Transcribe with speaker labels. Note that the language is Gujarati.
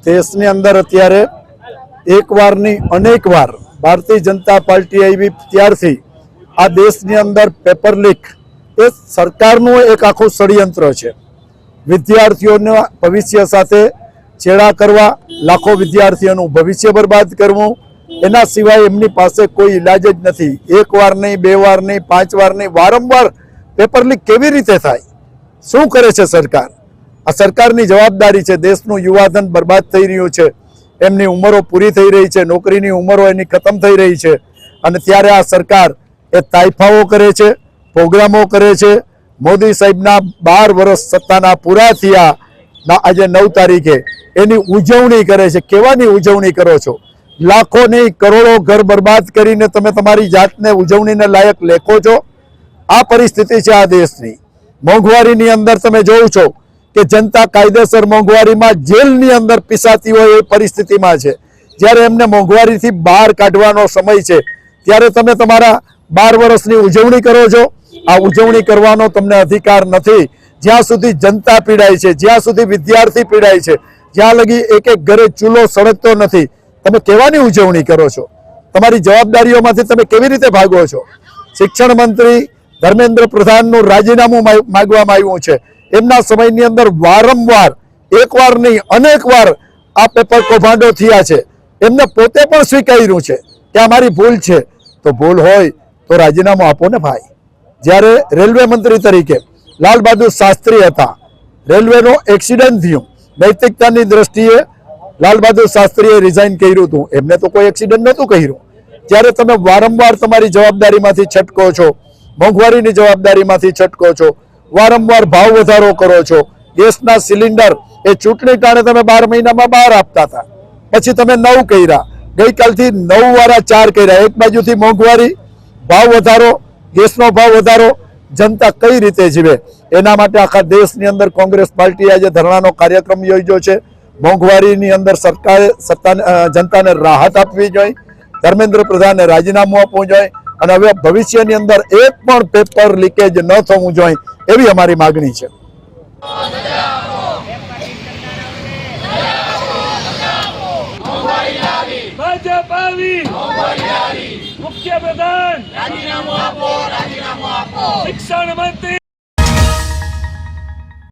Speaker 1: દેશની અંદર અત્યારે એકવારની અનેક વાર ભારતીય જનતા પાર્ટી આવી ત્યારથી આ દેશની અંદર પેપર લીક એ સરકારનું એક આખું ષડયંત્ર છે। વિદ્યાર્થીઓના ભવિષ્ય સાથે ચેડા કરવા, લાખો વિદ્યાર્થીઓનું ભવિષ્ય બરબાદ કરવું, એના સિવાય એમની પાસે કોઈ ઇલાજ જ નથી। એક વાર નહીં, બે વાર નહીં, 5 વાર નહીં, વારંવાર પેપર લીક કેવી રીતે થાય? શું કરે છે સરકાર? આ સરકારની જવાબદારી છે। દેશનું યુવાધન બરબાદ થઈ રહ્યું છે, એમની ઉંમરો પૂરી થઈ રહી છે, નોકરીની ઉંમરો એની ખતમ થઈ રહી છે, અને ત્યારે આ સરકાર એ તાઇફાઓ કરે છે, પ્રોગ્રામો કરે છે। મોદી સાહેબના 12 વર્ષ સત્તાના પૂરા થયા, આજે 9 તારીખે એની ઉજવણી કરે છે। કેવાની ઉજવણી કરો છો? લાખો નહીં કરોડો ઘર બરબાદ કરીને તમે તમારી જાતને ઉજવણીને લાયક લેખો છો? આ પરિસ્થિતિ છે આ દેશની। મોંઘવારીની અંદર તમે જોવો છો કે જનતા કાયદેસર મોંઘવારીમાં જેલની અંદર પીસાતી હોય એ પરિસ્થિતિમાં છે। જ્યારે એમને મોંઘવારીથી બહાર કાઢવાનો સમય છે ત્યારે તમે તમારા 12 વર્ષની ઉજવણી કરો છો। આ ઉજવણી કરવાનો તમને અધિકાર નથી જ્યાં સુધી જનતા પીડાય છે, જ્યાં સુધી વિદ્યાર્થી પીડાય છે, જ્યાં લગી એક એક ઘરે ચૂલો સળગતો નથી। તમે કેવાની ઉજવણી કરો છો? તમારી જવાબદારીઓમાંથી તમે કેવી રીતે ભાગો છો? શિક્ષણ મંત્રી ધર્મેન્દ્ર પ્રધાનનું રાજીનામું માંગવામાં આવ્યું છે। એમના સમયની અંદર વારંવાર, એકવાર નહીં અનેક વાર આ પેપર કૌભાંડો થયા છે। એમને પોતે પણ સ્વીકાર્યું છે કે અમારી ભૂલ છે। તો ભૂલ હોય તો રાજીનામું આપો ને ભાઈ। જ્યારે રેલવે મંત્રી તરીકે લાલ બહાદુર શાસ્ત્રી હતા, રેલવેનો એક્સિડન્ટ થયું, નૈતિકતાની દ્રષ્ટિએ લાલ બહાદુર શાસ્ત્રીએ રિઝાઇન કર્યું હતું, એમને તો કોઈ એક્સિડન્ટ નહોતું કર્યું। જ્યારે તમે વારંવાર તમારી જવાબદારીમાંથી છટકો છો, મોંઘવારીની જવાબદારીમાંથી છટકો છો, વારંવાર ભાવ વધારો કરો છો। ગેસના સિલિન્ડર એ ચૂંટણી ટાણે તમે 12 મહિનામાં 12 આપતા હતા, પછી તમે 9 કર્યા, ગઈકાલથી 9 વાળા 4 કર્યા। એક બાજુથી મોંઘવારી, ભાવ વધારો, ગેસનો ભાવ વધારો, જનતા કઈ રીતે જીવે? એના માટે આખા દેશની અંદર કોંગ્રેસ પાર્ટીએ આજે ધરણાનો કાર્યક્રમ યોજ્યો છે। મોંઘવારીની અંદર સરકારે જનતાને રાહત આપવી જોઈએ, ધર્મેન્દ્ર પ્રધાને રાજીનામું આપવું જોઈએ, અને હવે ભવિષ્યની અંદર એક પણ પેપર લીકેજ ન થવું જોઈએ એવી અમારી માગણી છે।
Speaker 2: મુખ્ય પ્રધાન શિક્ષણ મંત્રી